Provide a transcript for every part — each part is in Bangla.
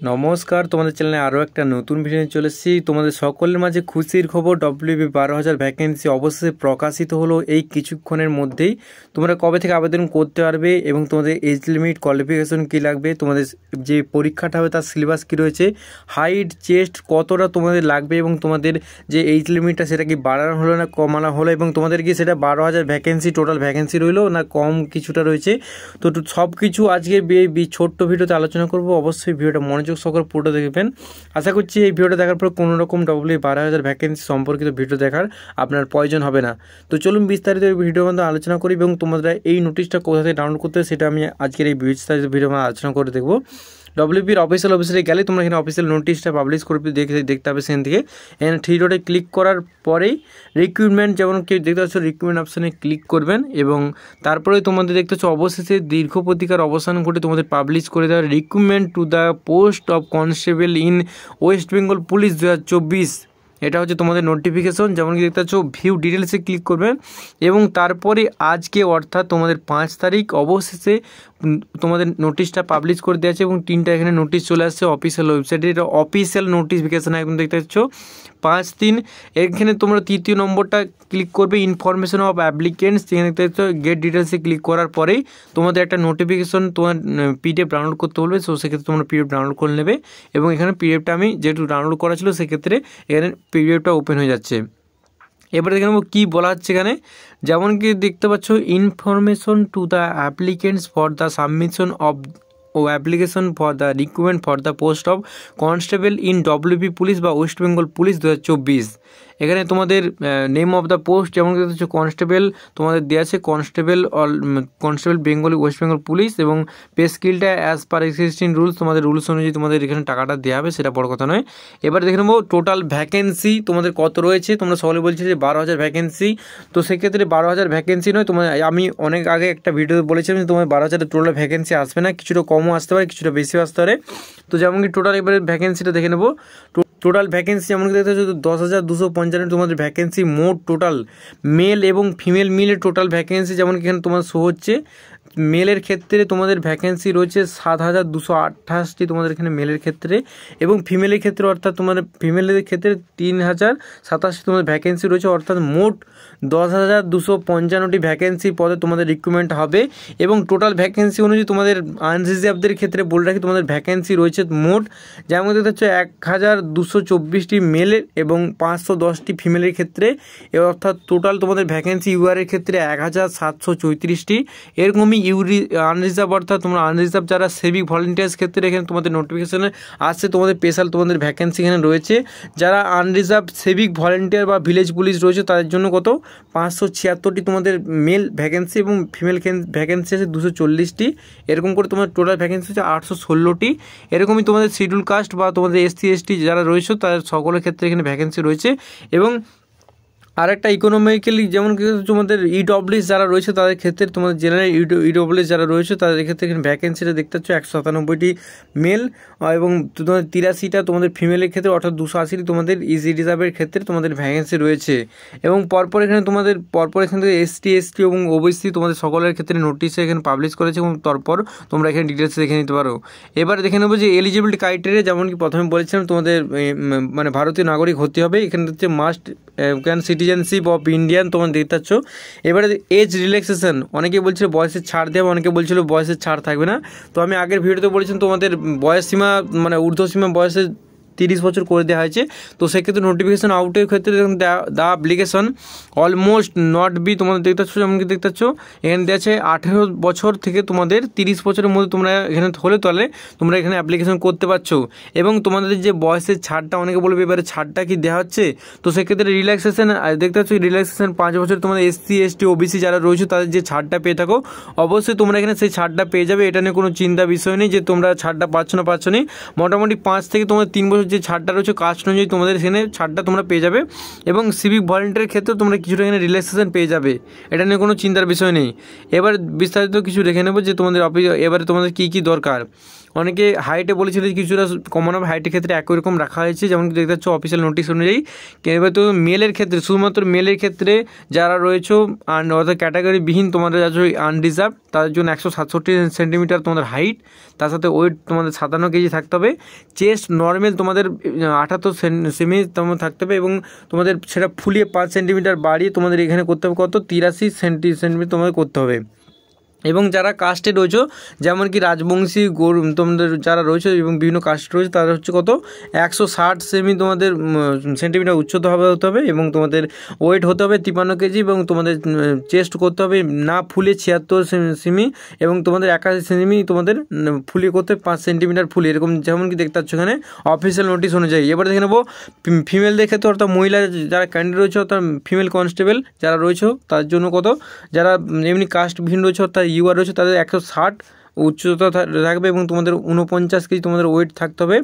নমস্কার, তোমাদের চ্যানেলে আরও একটা নতুন ভিডিও নিয়ে চলে এসেছি। তোমাদের সকলের মাঝে খুশির খবর, ডব্লিউবি 12,000 ভ্যাকেন্সি অবশ্যই প্রকাশিত হলো এই কিছুক্ষণের মধ্যেই। তোমরা কবে থেকে আবেদন করতে পারবে এবং তোমাদের এজ লিমিট, কোয়ালিফিকেশন কী লাগবে, তোমাদের যে পরীক্ষাটা হবে তার সিলেবাস কী রয়েছে, হাইট, চেস্ট কতটা তোমাদের লাগবে এবং তোমাদের যে এজ লিমিটটা সেটা কি বাড়ানো হলো না কমানো হলো এবং তোমাদের কি সেটা 12,000 ভ্যাকেন্সি টোটাল ভ্যাকেন্সি রইলো না কম কিছুটা রয়েছে। তো সব কিছু আজকে ছোট্ট ভিডিওতে আলোচনা করব। অবশ্যই ভিডিওটা মনোযোগ সহকারে পুরোটা দেখবেন। আশা করছি এই ভিডিওটা দেখার পর কোনো রকম ডব্লিউবি 12,000 ভ্যাকেন্সি সম্পর্কিত ভিডিও দেখার আপনার প্রয়োজন হবে না। তো চলুন বিস্তারিত এই ভিডিওর মধ্যে আলোচনা করি এবং তোমরা এই নোটিশটা কোথা থেকে ডাউনলোড করতে সেটা আমি আজকের এই বিস্তারিত ভিডিওর মধ্যে আলোচনা করে দেখব। ডব্লিউবির অফিসিয়াল ওয়েবসাইটে গেলে তোমরা এখানে অফিসিয়াল নোটিশটা পাবলিশ করে দেখতে হবে। সেখান থেকে এখানে থ্রি ডটে ক্লিক করার পরেই রিক্রুটমেন্ট, যেমন কেউ দেখতে পাচ্ছ রিক্রুটমেন্ট অপশানে ক্লিক করবেন এবং তারপরে তোমাদের দেখতে পাচ্ছ অবশেষে দীর্ঘ প্রতীক্ষার অবসান ঘটে তোমাদের পাবলিশ করে দেওয়া recruitment to the post of constable in West Bengal police 2024। এটা হচ্ছে তোমাদের নোটিফিকেশন। যেমন কি দেখতে পাচ্ছ ভিউ ডিটেলসে ক্লিক করবেন এবং তারপরে আজকে অর্থাৎ তোমাদের 5 তারিখ অবশেষে তোমাদের নোটিশটা পাবলিশ করে দেওয়া আছে এবং 3টা এখানে নোটিশ চলে আসছে অফিসিয়াল ওয়েবসাইটে। এটা অফিসিয়াল নোটিফিকেশান একদম দেখতে পাচ্ছ 5-3। এখানে তোমরা তৃতীয় নম্বরটা ক্লিক করবে ইনফরমেশন অফ অ্যাপ্লিকেন্টস। এখানে দেখতে পাচ্ছ গেট ডিটেলসে ক্লিক করার পরেই তোমাদের একটা নোটিফিকেশন তোমার পিডিএফ ডাউনলোড করতে বলবে। সো সেক্ষেত্রে তোমরা পিডিএফ ডাউনলোড করে নেবে এবং এখানে পিডিএফটা আমি যেহেতু ডাউনলোড করা ছিল সেক্ষেত্রে এখানে পিডিএফটা ওপেন হয়ে যাচ্ছে। এবারে দেখে নেবো কী বলা হচ্ছে এখানে। যেমন কি দেখতে পাচ্ছ information to the applicants for the submission of application for the recruitment for the post of constable in WB police বা ওয়েস্ট বেঙ্গল পুলিশ 2024। এখানে তোমাদের নেম অফ দ্য পোস্ট যেমন হচ্ছে কনস্টেবল তোমাদের দেওয়া আছে, কনস্টেবল বেঙ্গলি ওয়েস্ট বেঙ্গল পুলিশ এবং পে স্কেলটা অ্যাজ পার এক্সিস্টিং রুলস, তোমাদের রুলস অনুযায়ী তোমাদের এখানে টাকাটা দেওয়া হবে, সেটা বড় কথা নয়। এবার দেখে নেবো টোটাল ভ্যাকেন্সি তোমাদের কত রয়েছে। তোমরা সকলে বলছো যে 12,000 ভ্যাকেন্সি, তো সেক্ষেত্রে 12,000 ভ্যাকেন্সি নয়। তোমার আমি অনেক আগে একটা ভিডিও বলেছিলাম যে তোমার 12,000 টোটাল ভ্যাকেন্সি আসবে না, কিছুটা কমও আসতে পারে কিছুটা বেশিও আসতে পারে। তো যেমন কি টোটাল এবারে ভ্যাকেন্সিটা দেখে নেবো। টোটাল ভ্যাকেন্সি যেমন কি দেখতে হচ্ছে 10,255 তোমাদের ভ্যাকেন্সি মোট টোটাল মেল এবং ফিমেল মিলে টোটাল ভ্যাকেন্সি যেমন কি এখানে তোমার শো হচ্ছে। মেলের ক্ষেত্রে তোমাদের ভ্যাকেন্সি রয়েছে 7,228টি তোমাদের এখানে মেলের ক্ষেত্রে এবং ফিমেলের ক্ষেত্রে অর্থাৎ তোমাদের ফিমেলের ক্ষেত্রে 3,027টি তোমাদের ভ্যাকেন্সি রয়েছে, অর্থাৎ মোট 10,255টি ভ্যাকেন্সি পদে তোমাদের রিক্রুটমেন্ট হবে। এবং টোটাল ভ্যাকেন্সি অনুযায়ী তোমাদের আনরিজার্ভদের ক্ষেত্রে বলে রাখি তোমাদের ভ্যাকেন্সি রয়েছে মোট যেমন দেখতে হচ্ছে 1,224টি মেলের এবং 510টি ফিমেলের ক্ষেত্রে, অর্থাৎ টোটাল তোমাদের ভ্যাকেন্সি ইউআরের ক্ষেত্রে 1,734টি। এরকমই আনরিজার্ভ অর্থাৎ তোমরা আনরিজার্ভ যারা সিভিক ভলেন্টিয়ার্স ক্ষেত্রে এখানে তোমাদের নোটিফিকেশনে আসছে তোমাদের স্পেশাল তোমাদের ভ্যাকেন্সি এখানে রয়েছে। যারা আনরিজার্ভ সিভিক ভলেন্টিয়ার বা ভিলেজ পুলিশ রয়েছে তাদের জন্য কত 576টি তোমাদের মেল ভ্যাকেন্সি এবং ফিমেল ভ্যাকেন্সি আছে 240টি। এরকম করে তোমাদের টোটাল ভ্যাকেন্সি হচ্ছে 816টি। এরকমই তোমাদের শিডিউল কাস্ট বা তোমাদের এসসি এসটি যারা রয়েছে তাদের সকলের ক্ষেত্রে এখানে ভ্যাকেন্সি রয়েছে। এবং আর একটা ইকোনমিক্যালি যেমন কি তোমাদের ইডব্লিউএস যারা রয়েছে তাদের ক্ষেত্রে তোমাদের জেনারেল ইডব্লিউএস যারা রয়েছে তাদের ক্ষেত্রে এখানে ভ্যাকেন্সিটা দেখতে পাচ্ছ 197টি মেল এবং তোমাদের 83টা তোমাদের ফিমেলের ক্ষেত্রে, অর্থাৎ 280টি তোমাদের ইজি রিজার্ভের ক্ষেত্রে তোমাদের ভ্যাকেন্সি রয়েছে। এবং পরপর এখানে তোমাদের এখান থেকে এসটি এবং ওবিসি তোমাদের সকলের ক্ষেত্রে নোটিশে এখানে পাবলিশ করেছে এবং তারপর তোমরা এখানে ডিটেলসে দেখে নিতে পারো। এবার দেখে নেবো যে এলিজিবিলিটি ক্রাইটেরিয়া যেমন কি প্রথমে বলেছিলাম তোমাদের মানে ভারতীয় নাগরিক হতে হবে। এখানে হচ্ছে must can citizenship of Indian তোমার দেখতে পাচ্ছ। এবারে এজ রিল্যাক্সেশন, অনেকে বলছিল বয়সের ছাড় দেওয়া, অনেকে বলছিল বয়সের ছাড় থাকবে না। তো আমি আগের ভিডিওতে বলেছিলাম তোমাদের বয়স সীমা মানে ঊর্ধ্বসীমা বয়সে 30 বছর করে দেওয়া হয়েছে। তো সেক্ষেত্রে নোটিফিকেশন আউটের ক্ষেত্রে the application almost not be তোমাদের দেখতে পাচ্ছ যেমন কি দেখতে পাচ্ছ এখানে দেওয়া আছে 18 বছর থেকে তোমাদের 30 বছরের মধ্যে তোমরা এখানে হলে তাহলে তোমরা এখানে অ্যাপ্লিকেশন করতে পারছো। এবং তোমাদের যে বয়সের ছাড়টা অনেকে বলবে এবারে ছাড়টা কি দেওয়া হচ্ছে, তো সেক্ষেত্রে রিল্যাক্সেশন দেখতে পাচ্ছ রিল্যাক্সেশন 5 বছর তোমাদের এসসি এসটি ওবিসি যারা রয়েছে তাদের যে ছাড়টা পেয়ে থাকো অবশ্যই তোমরা এখানে সেই ছাড়টা পেয়ে যাবে। এটা নিয়ে কোনো চিন্তা বিষয় নেই যে তোমরা ছাড়টা পাচ্ছ না মোটামুটি 5 থেকে তোমাদের 3 বছর যে ছাড়টা রয়েছে কাস্ট অনুযায়ী তোমাদের এখানে ছাড়টা তোমরা পেয়ে যাবে। এবং সিভিক ভলেন্টিয়ারের ক্ষেত্রে তোমরা কিছুটা এখানে রিল্যাক্সেশন পেয়ে যাবে, এটা নিয়ে কোনো চিন্তার বিষয় নেই। এবার বিস্তারিত কিছু দেখে নেবো যে তোমাদের এবারে তোমাদের কী কী দরকার। অনেকে হাইটে বলেছিল কিছুটা কমানো হবে, হাইটের ক্ষেত্রে একই রকম রাখা হয়েছে যেমন দেখতে পাচ্ছ অফিসিয়াল নোটিশ অনুযায়ী। এবার তো মেলের ক্ষেত্রে শুধুমাত্র মেলের ক্ষেত্রে যারা রয়েছে অর্থাৎ ক্যাটাগরিবিহীন তোমাদের যারা আনরিজার্ভ তাদের জন্য 167 সেন্টিমিটার তোমাদের হাইট, তার সাথে ওয়েট তোমাদের 57 কেজি থাকতে হবে। চেস্ট নর্মাল তোমাদের 78 সেমি তোমাদের থাকতে হবে এবং তোমাদের সেটা ফুলিয়ে 5 সেন্টিমিটার বাড়িয়ে তোমাদের এখানে করতে হবে কত 83 সেন্টিমিটার তোমাদের করতে হবে। এবং যারা কাস্টে রয়েছে যেমন কি রাজবংশী তোমাদের যারা রয়েছে এবং বিভিন্ন কাস্ট রয়েছে তারা হচ্ছে কত 160 সেমি তোমাদের সেন্টিমিটার উচ্চতা হতে হবে এবং তোমাদের ওয়েট হতে হবে 53 কেজি এবং তোমাদের চেস্ট করতে হবে না ফুলে 76 সেমি এবং তোমাদের 81 সেমি তোমাদের ফুলিয়ে করতে 5 সেন্টিমিটার ফুলিয়ে, এরকম যেমন কি দেখতে পাচ্ছ এখানে অফিসিয়াল নোটিশ অনুযায়ী। এবার দেখে নেবো ফিমেলদের ক্ষেত্রে অর্থাৎ মহিলা যারা ক্যান্ডিডেট রয়েছে অর্থাৎ ফিমেল কনস্টেবল যারা রয়েছে তার জন্য কত, যারা এমনি কাস্ট ভিন্ন রয়েছে অর্থাৎ ইউআর রয়েছে তাদের 160 উচ্চতা থাকবে এবং তোমাদের 49 কেজি তোমাদের ওয়েট থাকতে হবে।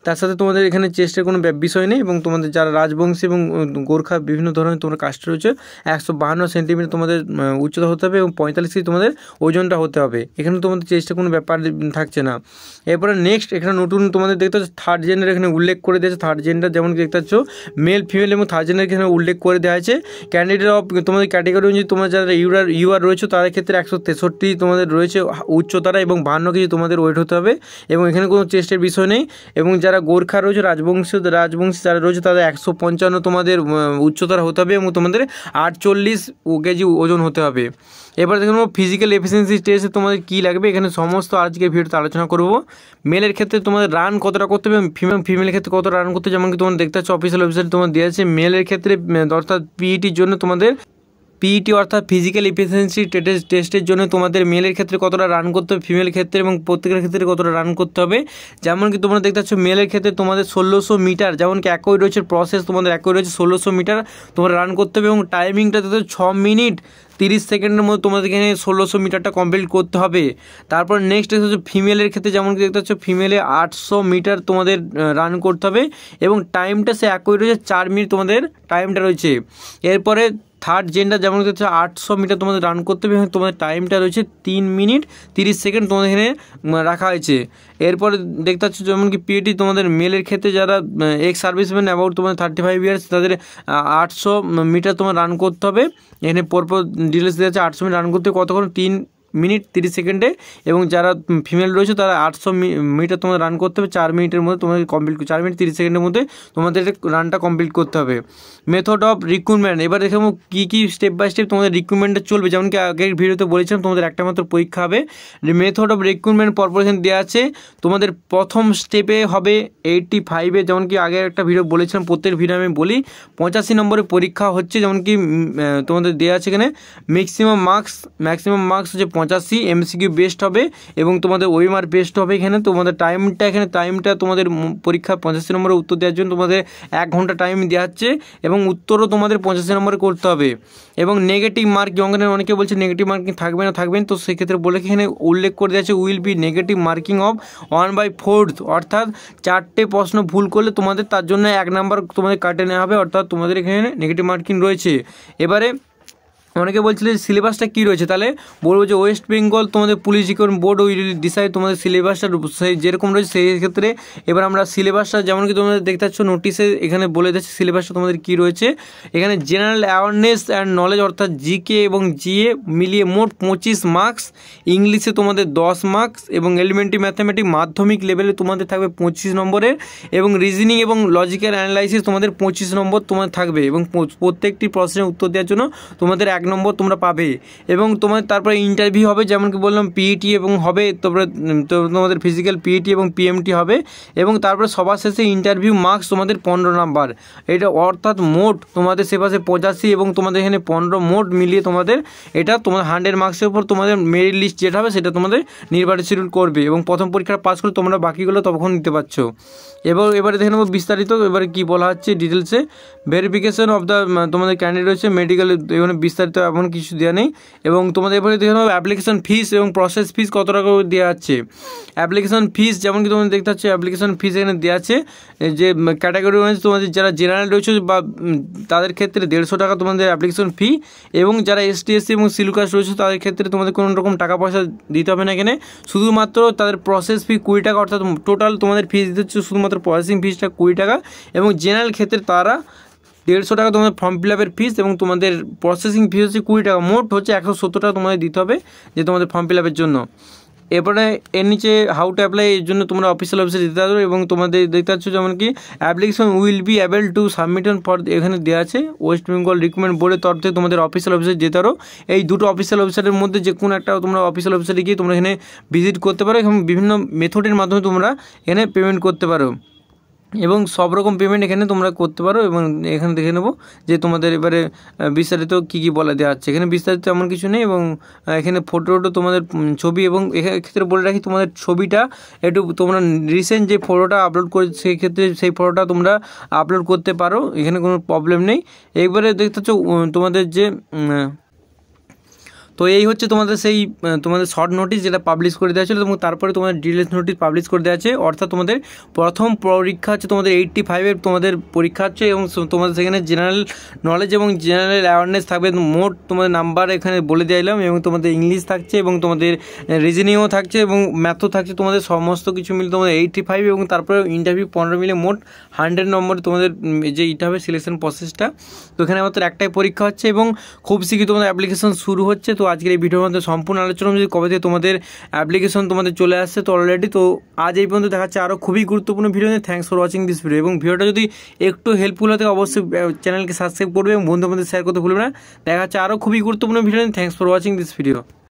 তার সাথে তোমাদের এখানে চেস্টের কোনো বিষয় নেই এবং তোমাদের যারা রাজবংশী এবং গোর্খা বিভিন্ন ধরনের তোমার কাস্ট রয়েছে 152 সেন্টিমিটার তোমাদের উচ্চতা হতে হবে এবং 45 কেজি তোমাদের ওজনটা হতে হবে। এখানে তোমাদের চেস্টের কোনো ব্যাপার থাকছে না। এরপরে নেক্সট এখানে নতুন তোমাদের দেখতে পাচ্ছ থার্ড জেন্ডার এখানে উল্লেখ করে দিয়েছে। থার্ড জেন্ডার যেমন দেখতে পাচ্ছ মেল ফিমেল এবং থার্ড জেন্ডার এখানে উল্লেখ করে দেওয়া আছে। ক্যান্ডিডেট অফ তোমাদের ক্যাটেগরি অনুযায়ী তোমার যারা ইউআর রয়েছে তাদের ক্ষেত্রে 163 তোমাদের রয়েছে উচ্চতারা এবং 52 কেজি তোমাদের ওয়েট হতে হবে এবং এখানে কোনো চেস্টের বিষয় নেই। এবং যারা গোর্খা রয়েছে রাজবংশী যারা রয়েছে তাদের 155 তোমাদের উচ্চতারা হতে হবে এবং তোমাদের 48 কেজি ওজন হতে হবে। এবার দেখুন ফিজিক্যাল এফিসিয়েন্সি টেস্টে তোমাদের কী লাগবে, এখানে সমস্ত আজকে ভিডিওতে আলোচনা করব। মেলের ক্ষেত্রে তোমাদের রান কতটা করতে হবে এবং ফিমেলের ক্ষেত্রে কতটা রান করতে হবে, যেমন কি তোমাদের দেখতে পাচ্ছ অফিসিয়াল ওয়েবসাইট তোমাদের দেওয়া আছে। মেলের ক্ষেত্রে অর্থাৎ পিইটির জন্য তোমাদের পিইটি অর্থাৎ ফিজিক্যাল এফিসিয়েন্সি টেস্টের জন্য তোমাদের মেলের ক্ষেত্রে কতটা রান করতে হবে, ফিমেল ক্ষেত্রে এবং প্রত্যেকের ক্ষেত্রে কতটা রান করতে হবে। যেমন কি তোমরা দেখতে পাচ্ছ মেলের ক্ষেত্রে তোমাদের 1600 মিটার, যেমন কি একই রয়েছে প্রসেস তোমাদের একই রয়েছে 1600 মিটার তোমরা রান করতে হবে এবং টাইমিংটা তাদের 6 মিনিট 30 সেকেন্ডের মধ্যে তোমাদের এখানে 1600 মিটারটা কমপ্লিট করতে হবে। তারপর নেক্সট হচ্ছে ফিমেলের ক্ষেত্রে যেমন কি দেখতে পাচ্ছ ফিমেলে 800 মিটার তোমাদের রান করতে হবে এবং টাইমটা সে একই রয়েছে 4 মিনিট তোমাদের টাইমটা রয়েছে। এরপরে থার্ড জেন্ডার যেমন হচ্ছে 800 মিটার তোমাদের রান করতে হবে এবং তোমাদের টাইমটা রয়েছে 3 মিনিট 30 সেকেন্ড তোমাদের এখানে রাখা হয়েছে। এরপরে দেখতে পাচ্ছ যেমন কি পিএটি তোমাদের মেলের ক্ষেত্রে যারা এক্স সার্ভিসম্যান অ্যাবাউট তোমাদের 35 ইয়ার্স তাদের 800 মিটার তোমার রান করতে হবে। এখানে পরপর ডিটেলস দেওয়া আছে 800 মিটার রান করতে কতক্ষণ 3 মিনিট 30 সেকেন্ডে এবং যারা ফিমেল রয়েছে তারা 800 মিটার তোমাদের রান করতে হবে 4 মিনিটের মধ্যে তোমাদের কমপ্লিট 4 মিনিট 30 সেকেন্ডের মধ্যে তোমাদের রানটা কমপ্লিট করতে হবে। মেথড অফ রিক্রুটমেন্ট এবার দেখাবো কী স্টেপ বাই স্টেপ তোমাদের রিক্রুটমেন্টটা চলবে। যেমন কি আগের ভিডিওতে বলেছিলাম তোমাদের একটা মাত্র পরীক্ষা হবে। মেথড অফ রিক্রুটমেন্ট পরপর দেওয়া আছে। তোমাদের প্রথম স্টেপে হবে 85-এ, যেমন কি আগে একটা ভিডিও বলেছিলাম প্রত্যেক ভিডিও আমি বলি 85 নম্বরের পরীক্ষা হচ্ছে। যেমন কি তোমাদের দেওয়া আছে এখানে ম্যাক্সিমাম মার্কস হচ্ছে 85, এমসিকিউ বেস্ট হবে এবং তোমাদের ওএমআর বেস্ট হবে। এখানে তোমাদের টাইমটা তোমাদের পরীক্ষা 85 নম্বরের উত্তর দেওয়ার জন্য তোমাদের 1 ঘন্টা টাইম দেওয়া হচ্ছে এবং উত্তরও তোমাদের 85 নম্বরে করতে হবে। এবং নেগেটিভ মার্কিং অনেকে বলছে নেগেটিভ মার্কিং থাকবে না, তো সেক্ষেত্রে বলে এখানে উল্লেখ করে দেওয়া আছে will be negative marking of 1/4, অর্থাৎ 4টে প্রশ্ন ভুল করলে তোমাদের তার জন্য 1 নাম্বার তোমাদের কাটে নেওয়া হবে, অর্থাৎ তোমাদের এখানে নেগেটিভ মার্কিং রয়েছে। এবারে অনেকে বলছিল সিলেবাসটা কী রয়েছে, তাহলে বলবো যে ওয়েস্ট বেঙ্গল তোমাদের police recruitment board will decide তোমাদের সিলেবাসটা সেই যেরকম রয়েছে সেই ক্ষেত্রে। এবার আমরা সিলেবাসটা যেমন কি তোমাদের দেখতে পাচ্ছ নোটিশে এখানে বলে দিচ্ছে সিলেবাসটা তোমাদের কী রয়েছে। এখানে জেনারেল অ্যাওয়ারনেস অ্যান্ড নলেজ অর্থাৎ জিকে এবং জিএ মিলিয়ে মোট 25 মার্কস, ইংলিশে তোমাদের 10 মার্কস এবং এলিমেন্টারি ম্যাথামেটিক্স মাধ্যমিক লেভেলে তোমাদের থাকবে 25 নম্বরের এবং রিজনিং এবং লজিক্যাল অ্যানালাইসিস তোমাদের 25 নম্বর তোমাদের থাকবে এবং প্রত্যেকটি প্রশ্নের উত্তর দেওয়ার জন্য তোমাদের 1 নম্বর তোমরা পাবে। এবং তোমাদের তারপরে ইন্টারভিউ হবে, যেমন কি বললাম পিইটি এবং হবে তারপরে তোমাদের ফিজিক্যাল পিইটি এবং পিএমটি হবে এবং তারপরে সবার শেষে ইন্টারভিউ মার্কস তোমাদের 15 নাম্বার। এটা অর্থাৎ মোট তোমাদের সেপাশে 85 এবং তোমাদের এখানে 15 মোট মিলিয়ে তোমাদের এটা তোমাদের 100 মার্কসের উপর তোমাদের মেরিট লিস্ট যেটা হবে সেটা তোমাদের নির্বাচিত করবে এবং প্রথম পরীক্ষা পাস করে তোমরা বাকিগুলো তখন নিতে পারছো। এবারে দেখে নেবো বিস্তারিত এবারে কী বলা হচ্ছে ডিটেলসে। ভেরিফিকেশন অফ দ্য তোমাদের ক্যান্ডিডেট রয়েছে মেডিকেল, এখানে বিস্তারিত তো এমন কিছু দেওয়া নেই। এবং তোমাদের এবারে দেখে নেবো অ্যাপ্লিকেশন ফিস এবং প্রসেস ফিস কত টাকা দেওয়া আছে। অ্যাপ্লিকেশন ফিস যেমন কি তোমরা দেখতে পাচ্ছ অ্যাপ্লিকেশন ফিস এখানে দেওয়া আছে, যে ক্যাটাগরি ওয়াইজ তোমাদের যারা জেনারেল রয়েছে বা তাদের ক্ষেত্রে 150 টাকা তোমাদের অ্যাপ্লিকেশন ফি, এবং যারা ST SC এবং শিডিউল কাস্ট রয়েছে তাদের ক্ষেত্রে তোমাদের কোনো রকম টাকা পয়সা দিতে হবে না। এখানে শুধুমাত্র তাদের প্রসেস ফি 20 টাকা, অর্থাৎ টোটাল তোমাদের ফিস দিতে হচ্ছে শুধুমাত্র প্রসেসিং ফিসটা 20 টাকা, এবং জেনারেল ক্ষেত্রে তারা 150 টাকা তোমাদের ফর্ম ফিল আপের ফিস, এবং তোমাদের প্রসেসিং ফিস হচ্ছে 20 টাকা, মোট হচ্ছে 170 টাকা তোমাদের দিতে হবে যে তোমাদের ফর্ম ফিল আপের জন্য। এরপরে এর নিচে হাউ টু অ্যাপ্লাই এর জন্য তোমরা অফিসিয়াল ওয়েবসাইট দিতে পারো, এবং তোমাদের দেখতে পাচ্ছ যেমন কি application will be able to submit on for, এখানে দেওয়া আছে ওয়েস্ট বেঙ্গল রিক্রুটমেন্ট বোর্ডের তরফ থেকে তোমাদের অফিসিয়াল ওয়েবসাইট যেতে পারো। এই দুটো অফিসিয়াল ওয়েবসাইটের মধ্যে যে কোনো একটা তোমরা অফিসিয়াল ওয়েবসাইটে গিয়ে তোমরা এখানে ভিজিট করতে পারো, এবং বিভিন্ন মেথডের মাধ্যমে তোমরা এখানে পেমেন্ট করতে পারো, এবং সব রকম পেমেন্ট এখানে তোমরা করতে পারো। এবং এখানে দেখে নেবো যে তোমাদের এবারে বিস্তারিত কী কী বলা দেওয়া আছে। এখানে বিস্তারিত এমন কিছু নেই, এবং এখানে ফটো তোমাদের ছবি, এবং এক্ষেত্রে বলে রাখি তোমাদের ছবিটা একটু তোমরা রিসেন্ট যে ফটোটা আপলোড করে সেই ক্ষেত্রে সেই ফটোটা তোমরা আপলোড করতে পারো, এখানে কোনো প্রবলেম নেই। একবারে দেখতে পাচ্ছ তোমাদের যে তো এই হচ্ছে তোমাদের সেই তোমাদের শর্ট নোটিস যেটা পাবলিশ করে দেওয়া ছিল, এবং তারপরে তোমাদের ডিটেলস নোটিস পাবলিশ করে দেওয়া আছে। অর্থাৎ তোমাদের প্রথম পরীক্ষা হচ্ছে তোমাদের 85-এর তোমাদের পরীক্ষা হচ্ছে, এবং তোমাদের সেখানে জেনারেল নলেজ এবং জেনারেল অ্যাওয়ারনেস থাকবে। মোট তোমাদের নাম্বার এখানে বলে দিলাম, এবং তোমাদের ইংলিশ থাকছে, এবং তোমাদের রিজনিংও থাকছে, এবং ম্যাথও থাকছে। তোমাদের সমস্ত কিছু মিলে তোমাদের 85, এবং তারপরে ইন্টারভিউ 15 মিলে মোট 100 নম্বরে তোমাদের যে এটা হবে সিলেকশন প্রসেসটা। তো এখানে মাত্র একটাই পরীক্ষা হচ্ছে, এবং খুব শীঘ্রই তোমাদের অ্যাপ্লিকেশন শুরু হচ্ছে। তো আজকের এই ভিডিওর মধ্যে সম্পূর্ণ আলোচনা যদি কবে থেকে তোমাদের অ্যাপ্লিকেশন তোমাদের চলে আসছে তো অলরেডি। তো আজ এই পর্যন্ত দেখাচ্ছে আরও খুবই গুরুত্বপূর্ণ video. Thanks for watching this video, এবং ভিডিওটা যদি একটু হেল্পফুল হতে অবশ্যই চ্যানেলকে সাবস্ক্রাইব করবে এবং বন্ধুদের মধ্যে শেয়ার করতে ভুলবে না। দেখা যাচ্ছে আরও খুবই গুরুত্বপূর্ণ video. Thanks for watching this video.